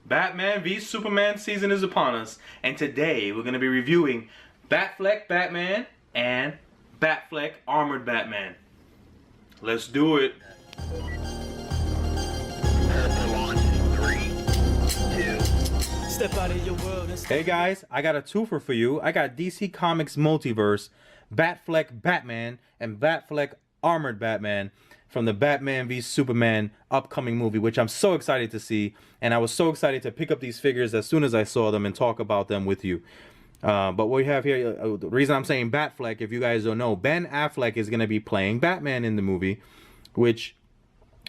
Batman v Superman season is upon us, and today we're going to be reviewing Bat-fleck Batman and Bat-fleck Armored Batman. Let's do it. Hey guys, I got a twofer for you. I got DC Comics Multiverse, Bat-fleck Batman and Bat-fleck Armored Batman from the Batman v Superman upcoming movie, which I'm so excited to see. And I was so excited to pick up these figures as soon as I saw them and talk about them with you. But what we have here, the reason I'm saying Bat-fleck, if you guys don't know, Ben Affleck is going to be playing Batman in the movie, which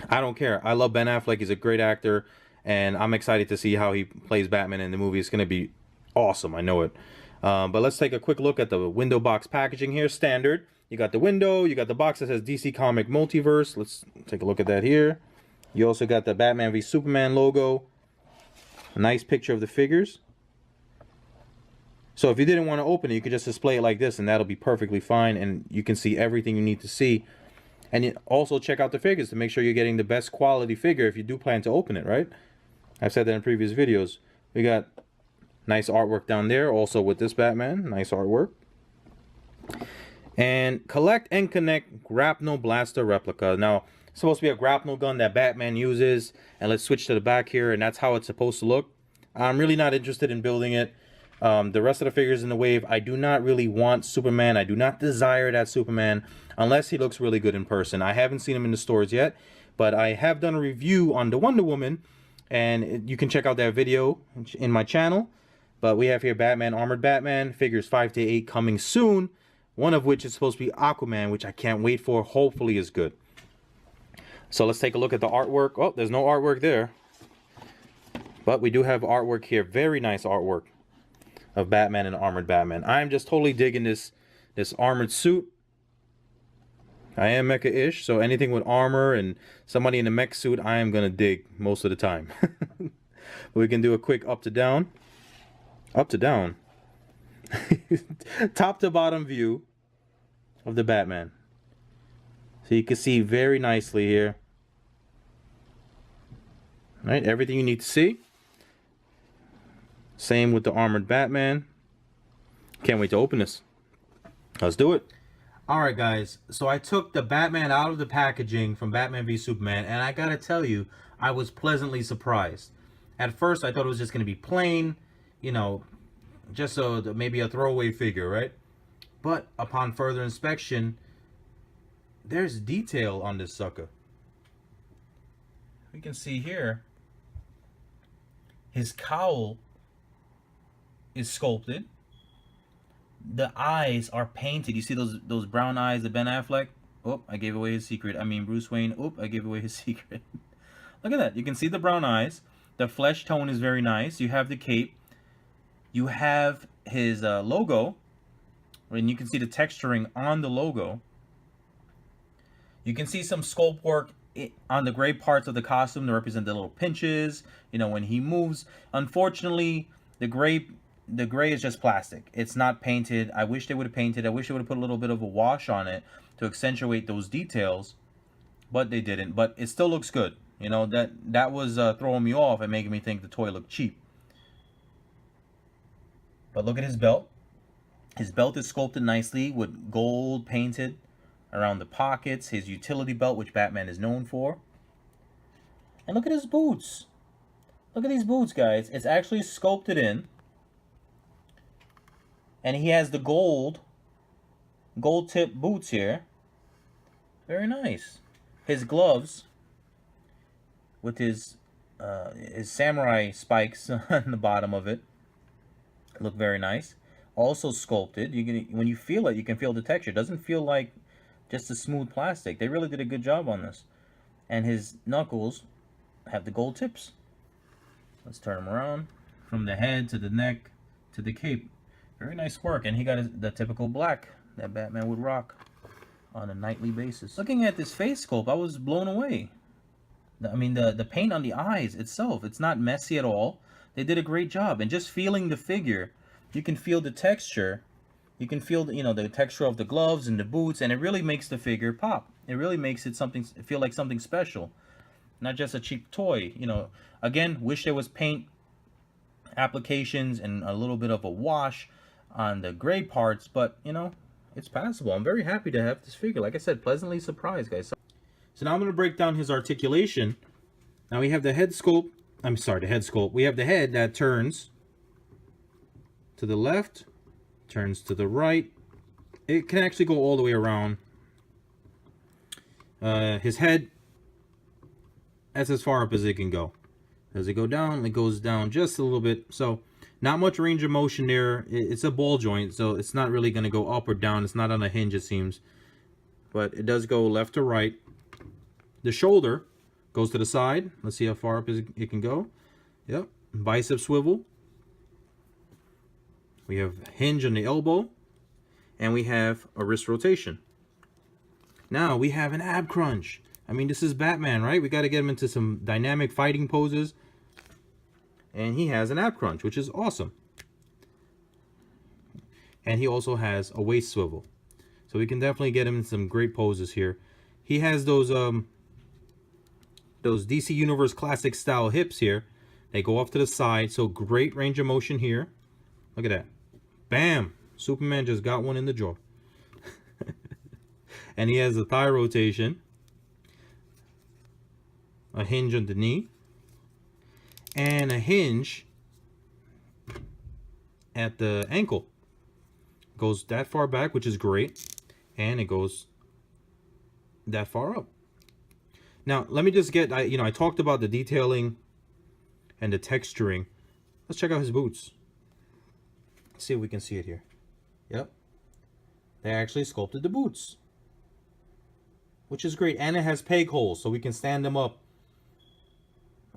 I don't care. I love Ben Affleck. He's a great actor, and I'm excited to see how he plays Batman in the movie. It's going to be awesome. I know it. But let's take a quick look at the window box packaging here. Standard. You got the window. You got the box that says DC Comic Multiverse. Let's take a look at that here. You also got the Batman v Superman logo. A nice picture of the figures. So if you didn't want to open it, you could just display it like this, and that'll be perfectly fine. And you can see everything you need to see. And you also check out the figures to make sure you're getting the best quality figure if you do plan to open it, right? I've said that in previous videos. We got nice artwork down there, also with this Batman. Nice artwork. And collect and connect grapnel blaster replica. Now, it's supposed to be a grapnel gun that Batman uses. And let's switch to the back here, and that's how it's supposed to look. I'm really not interested in building it. The rest of the figures in the wave, I do not really want Superman. I do not desire that Superman unless he looks really good in person. I haven't seen him in the stores yet, but I have done a review on the Wonder Woman, and you can check out that video in my channel. But we have here Batman, Armored Batman, figures 5 to 8 coming soon. One of which is supposed to be Aquaman, which I can't wait for. Hopefully is good. So let's take a look at the artwork. Oh, there's no artwork there. But we do have artwork here. Very nice artwork of Batman and Armored Batman. I'm just totally digging this armored suit. I am mecha-ish, so anything with armor and somebody in a mech suit, I am going to dig most of the time. We can do a quick up to down. Up to down. Top to bottom view of the Batman. So you can see very nicely here. All right, everything you need to see. Same with the Armored Batman. Can't wait to open this. Let's do it. Alright guys, so I took the Batman out of the packaging from Batman v Superman, and I gotta tell you, I was pleasantly surprised. At first I thought it was just gonna be plain, you know, just so maybe a throwaway figure, right? But upon further inspection, there's detail on this sucker. We can see here his cowl is sculpted. The eyes are painted. You see those brown eyes of Ben Affleck? Oh, I gave away his secret. I mean Bruce Wayne. Oh, I gave away his secret. Look at that. You can see the brown eyes. The flesh tone is very nice. You have the cape. You have his logo. And you can see the texturing on the logo. You can see some sculpt work on the gray parts of the costume to represent the little pinches, you know, when he moves. Unfortunately, the gray is just plastic. It's not painted. I wish they would have painted. I wish they would have put a little bit of a wash on it to accentuate those details, but they didn't. But it still looks good. You know, that was throwing me off and making me think the toy looked cheap. But look at his belt. His belt is sculpted nicely with gold painted around the pockets. His utility belt, which Batman is known for. And look at his boots. Look at these boots, guys. It's actually sculpted in. And he has the gold tip boots here. Very nice. His gloves with his samurai spikes on the bottom of it look very nice. Also sculpted. When you feel it, you can feel the texture. It doesn't feel like just a smooth plastic. They really did a good job on this. And his knuckles have the gold tips. Let's turn him around. From the head to the neck to the cape. Very nice work. And he got the typical black that Batman would rock on a nightly basis. Looking at this face sculpt, I was blown away. I mean, the paint on the eyes itself, it's not messy at all. They did a great job. And just feeling the figure, you can feel the texture. You can feel, you know, the texture of the gloves and the boots, and it really makes the figure pop. It really makes it feel like something special, not just a cheap toy. You know, again, wish there was paint applications and a little bit of a wash on the gray parts, but you know, it's passable. I'm very happy to have this figure. Like I said, pleasantly surprised, guys. So now I'm going to break down his articulation. Now we have the head sculpt. I'm sorry, the head sculpt. We have the head that turns to the left, turns to the right. It can actually go all the way around. His head, that's as far up as it can go. Does it go down? It goes down just a little bit. So not much range of motion there. It's a ball joint, so it's not really going to go up or down. It's not on a hinge, it seems. But it does go left to right. The shoulder goes to the side. Let's see how far up it can go. Yep. Bicep swivel. We have hinge on the elbow. And we have a wrist rotation. Now we have an ab crunch. I mean, this is Batman, right? We got to get him into some dynamic fighting poses. And he has an ab crunch, which is awesome. And he also has a waist swivel. So we can definitely get him in some great poses here. He has those DC Universe classic style hips here. They go off to the side, so great range of motion here. Look at that. Bam! Superman just got one in the jaw. And he has a thigh rotation. A hinge on the knee. And a hinge at the ankle. Goes that far back, which is great. And it goes that far up. Now, let me just get, I talked about the detailing and the texturing. Let's check out his boots. Let's see if we can see it here. Yep. They actually sculpted the boots, which is great. And it has peg holes, so we can stand them up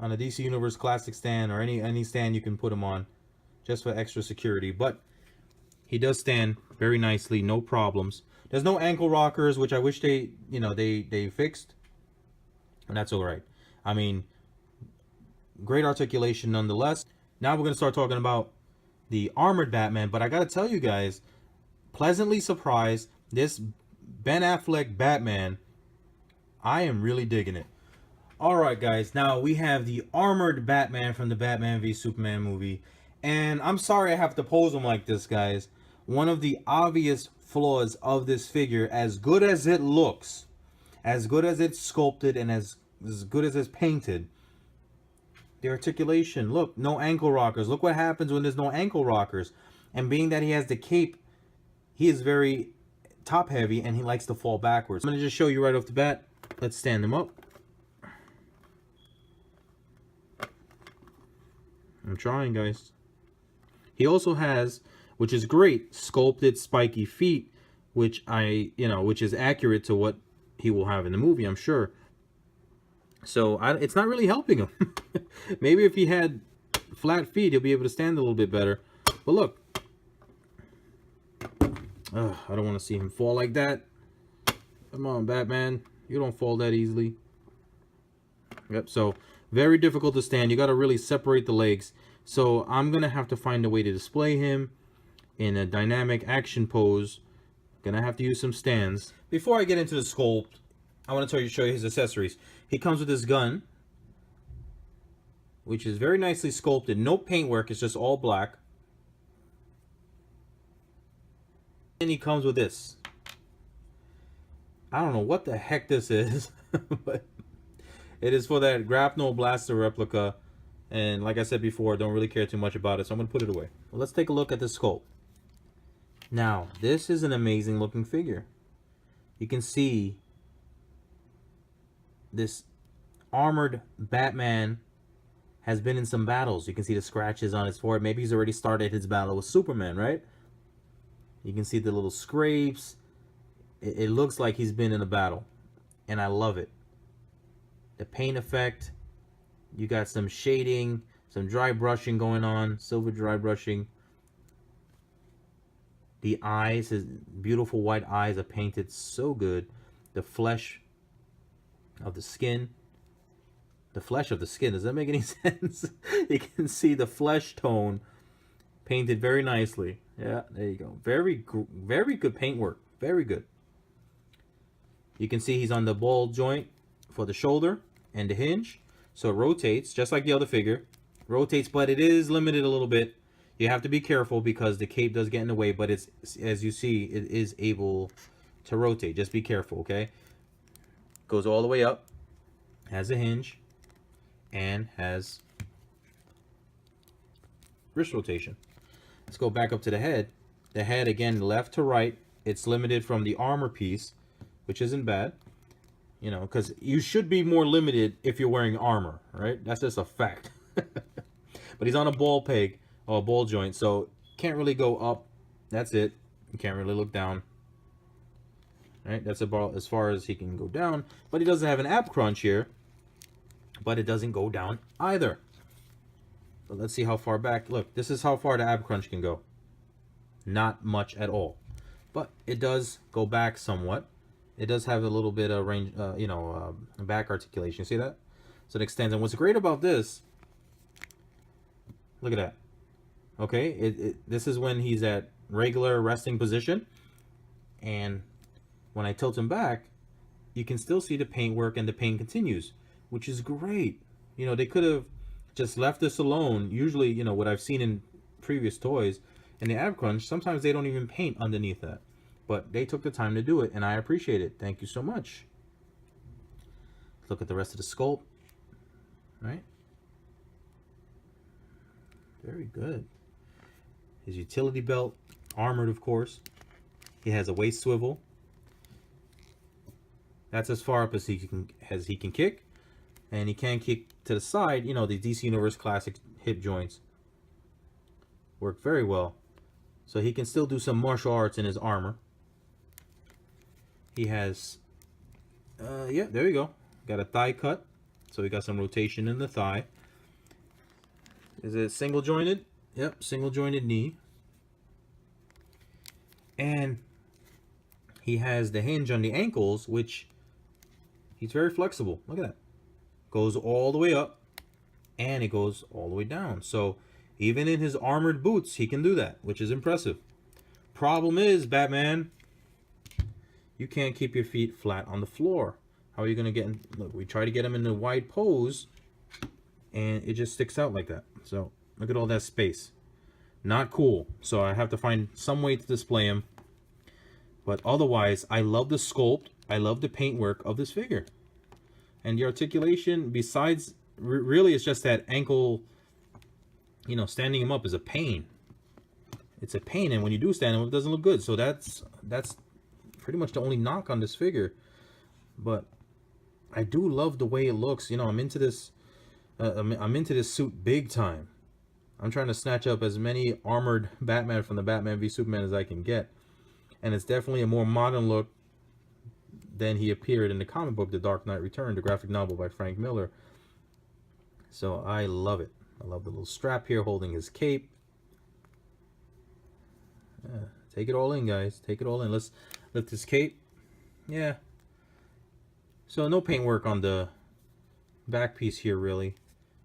on a DC Universe classic stand or any stand you can put them on just for extra security. But he does stand very nicely, no problems. There's no ankle rockers, which I wish they fixed. And that's all right. I mean, great articulation nonetheless. Now we're going to start talking about the armored Batman. But I got to tell you guys, pleasantly surprised. This Ben Affleck Batman, I am really digging it. All right, guys. Now we have the armored Batman from the Batman v Superman movie. And I'm sorry I have to pose him like this, guys. One of the obvious flaws of this figure, as good as it looks, as good as it's sculpted, and as good as it's painted, the articulation. Look, no ankle rockers. Look what happens when there's no ankle rockers. And being that he has the cape, he is very top heavy and he likes to fall backwards. I'm going to just show you right off the bat. Let's stand him up. I'm trying, guys. He also has, which is great, sculpted spiky feet, which which is accurate to what he will have in the movie, I'm sure. So it's not really helping him. Maybe if he had flat feet, he'll be able to stand a little bit better. But look. I don't want to see him fall like that. Come on, Batman. You don't fall that easily. Yep, so very difficult to stand. You got to really separate the legs. So I'm going to have to find a way to display him in a dynamic action pose. Going to have to use some stands. Before I get into the sculpt, I want to show you his accessories. He comes with this gun, which is very nicely sculpted. No paintwork, it's just all black. And he comes with this. I don't know what the heck this is, but it is for that grapnel blaster replica. And like I said before, I don't really care too much about it, so I'm going to put it away. Well, let's take a look at the sculpt. Now, this is an amazing looking figure. You can see this armored Batman has been in some battles. You can see the scratches on his forehead. Maybe he's already started his battle with Superman, right? You can see the little scrapes. It looks like he's been in a battle. And I love it. The paint effect. You got some shading, some dry brushing going on. Silver dry brushing. The eyes, his beautiful white eyes are painted so good. The flesh of the skin. The flesh of the skin. Does that make any sense? You can see the flesh tone painted very nicely. Yeah, there you go. Very good paintwork. Very good. You can see he's on the ball joint for the shoulder and the hinge. So it rotates, just like the other figure. rotates, but it is limited a little bit. You have to be careful because the cape does get in the way, but it's, as you see, it is able to rotate. Just be careful, okay? Goes all the way up, has a hinge, and has wrist rotation. Let's go back up to the head. The head, again, left to right. It's limited from the armor piece, which isn't bad. You know, because you should be more limited if you're wearing armor, right? That's just a fact. But he's on a ball peg, or a ball joint, so can't really go up. That's it. You can't really look down. Right? That's about as far as he can go down. But he doesn't have an ab crunch here. But it doesn't go down either. But let's see how far back. Look, this is how far the ab crunch can go. Not much at all. But it does go back somewhat. It does have a little bit of range, back articulation. See that? So it extends. And what's great about this, look at that. Okay, this is when he's at regular resting position. And when I tilt him back, you can still see the paintwork, and the paint continues, which is great. You know, they could have just left this alone. Usually, you know, what I've seen in previous toys, in the ab crunch, sometimes they don't even paint underneath that. But they took the time to do it, and I appreciate it. Thank you so much. Look at the rest of the sculpt. Right? Very good. His utility belt, armored of course. He has a waist swivel. That's as far up as he can kick. And he can kick to the side. You know, the DC Universe Classic hip joints work very well. So he can still do some martial arts in his armor. He has, yeah, there you go. Got a thigh cut. So we got some rotation in the thigh. Is it single jointed? Yep, single jointed knee. And he has the hinge on the ankles, which he's very flexible. Look at that. Goes all the way up, and it goes all the way down. So even in his armored boots, he can do that, which is impressive. Problem is, Batman, you can't keep your feet flat on the floor. How are you going to get in? Look, we try to get him in a wide pose, and it just sticks out like that. So look at all that space. Not cool. So I have to find some way to display him. But otherwise, I love the sculpt. I love the paintwork of this figure. And the articulation, besides, really it's just that ankle, you know, standing him up is a pain. It's a pain, and when you do stand him up, it doesn't look good. So that's pretty much the only knock on this figure. But I do love the way it looks. You know, I'm into this. I'm into this suit big time. I'm trying to snatch up as many armored Batman from the Batman v Superman as I can get. And it's definitely a more modern look than he appeared in the comic book, The Dark Knight Returns, the graphic novel by Frank Miller. So I love it. I love the little strap here holding his cape. Yeah, take it all in, guys. Take it all in. Let's lift his cape. Yeah. So no paint work on the back piece here, really.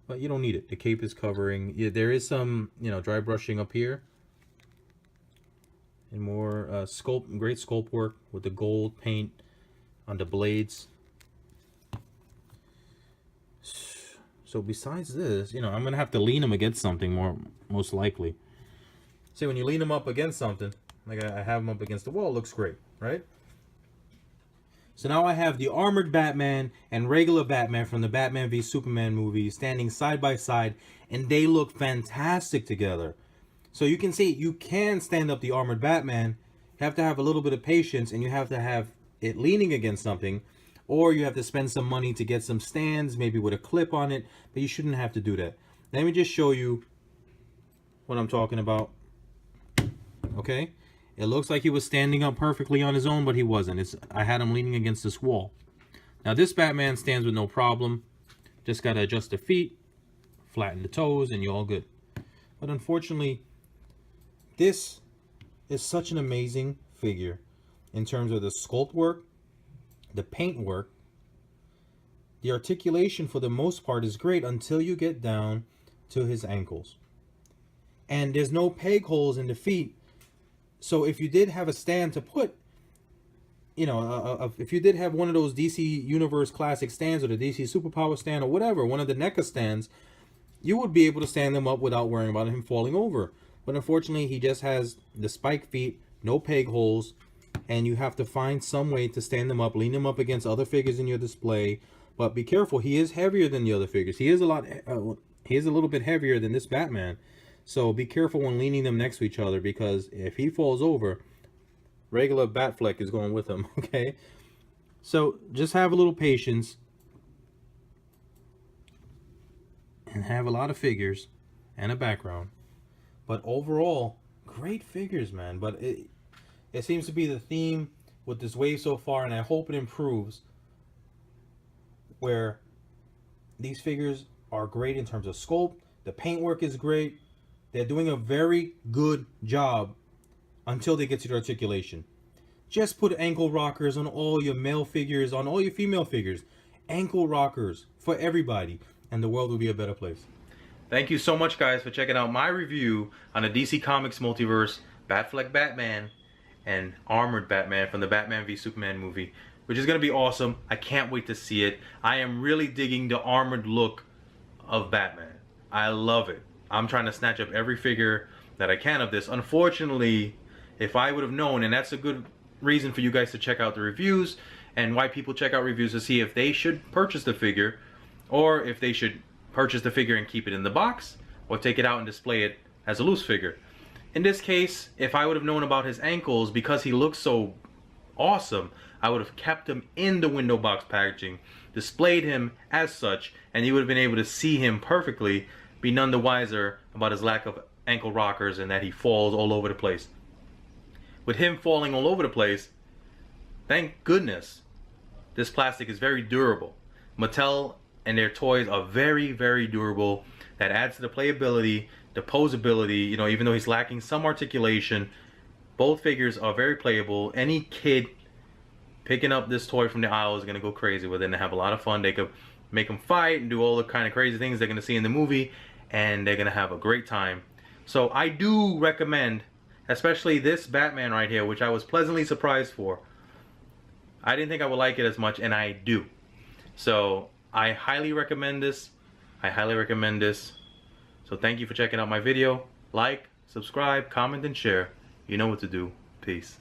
But you don't need it. The cape is covering. Yeah, there is some, you know, dry brushing up here. And more great sculpt work with the gold paint on the blades. So besides this, you know, I'm going to have to lean him against something most likely. See, when you lean him up against something, like I have him up against the wall, it looks great, right? So now I have the armored Batman and regular Batman from the Batman v Superman movie standing side by side, and they look fantastic together. So you can see, you can stand up the armored Batman. You have to have a little bit of patience, and you have to have it leaning against something, or you have to spend some money to get some stands, maybe with a clip on it, but you shouldn't have to do that. Let me just show you what I'm talking about. Okay? It looks like he was standing up perfectly on his own, but he wasn't. I had him leaning against this wall. Now this Batman stands with no problem. Just got to adjust the feet, flatten the toes, and you're all good. But unfortunately, this is such an amazing figure in terms of the sculpt work, the paint work. The articulation for the most part is great until you get down to his ankles. And there's no peg holes in the feet. So if you did have a stand to put, you know, if you did have one of those DC Universe Classic stands or the DC Superpower stand or whatever, one of the NECA stands, you would be able to stand them up without worrying about him falling over. But unfortunately, he just has the spike feet, no peg holes, and you have to find some way to stand them up, lean them up against other figures in your display. But be careful, he is heavier than the other figures. He is he is a little bit heavier than this Batman. So be careful when leaning them next to each other, because if he falls over, regular Bat-fleck is going with him, okay? So just have a little patience and have a lot of figures and a background. But overall, great figures, man. But it seems to be the theme with this wave so far, and I hope it improves, where these figures are great in terms of sculpt. The paintwork is great. They're doing a very good job until they get to the articulation. Just put ankle rockers on all your male figures, on all your female figures. Ankle rockers for everybody, and the world will be a better place. Thank you so much, guys, for checking out my review on the DC Comics Multiverse Bat-fleck Batman and Armored Batman from the Batman v Superman movie, which is going to be awesome. I can't wait to see it. I am really digging the armored look of Batman. I love it. I'm trying to snatch up every figure that I can of this. Unfortunately, if I would have known, and that's a good reason for you guys to check out the reviews, and why people check out reviews to see if they should purchase the figure, or if they should purchase the figure and keep it in the box, or take it out and display it as a loose figure. In this case, if I would have known about his ankles, because he looks so awesome, I would have kept him in the window box packaging, displayed him as such, and you would have been able to see him perfectly, be none the wiser about his lack of ankle rockers and that he falls all over the place. With him falling all over the place, thank goodness this plastic is very durable. Mattel and their toys are very, very durable. That adds to the playability, the posability, you know, even though he's lacking some articulation. Both figures are very playable. Any kid picking up this toy from the aisle is going to go crazy with it and have a lot of fun. They could make them fight and do all the kind of crazy things they're going to see in the movie, and they're going to have a great time. So I do recommend, especially this Batman right here, which I was pleasantly surprised for. I didn't think I would like it as much, and I do. So I highly recommend this. I highly recommend this. So thank you for checking out my video. Like, subscribe, comment, and share. You know what to do. Peace.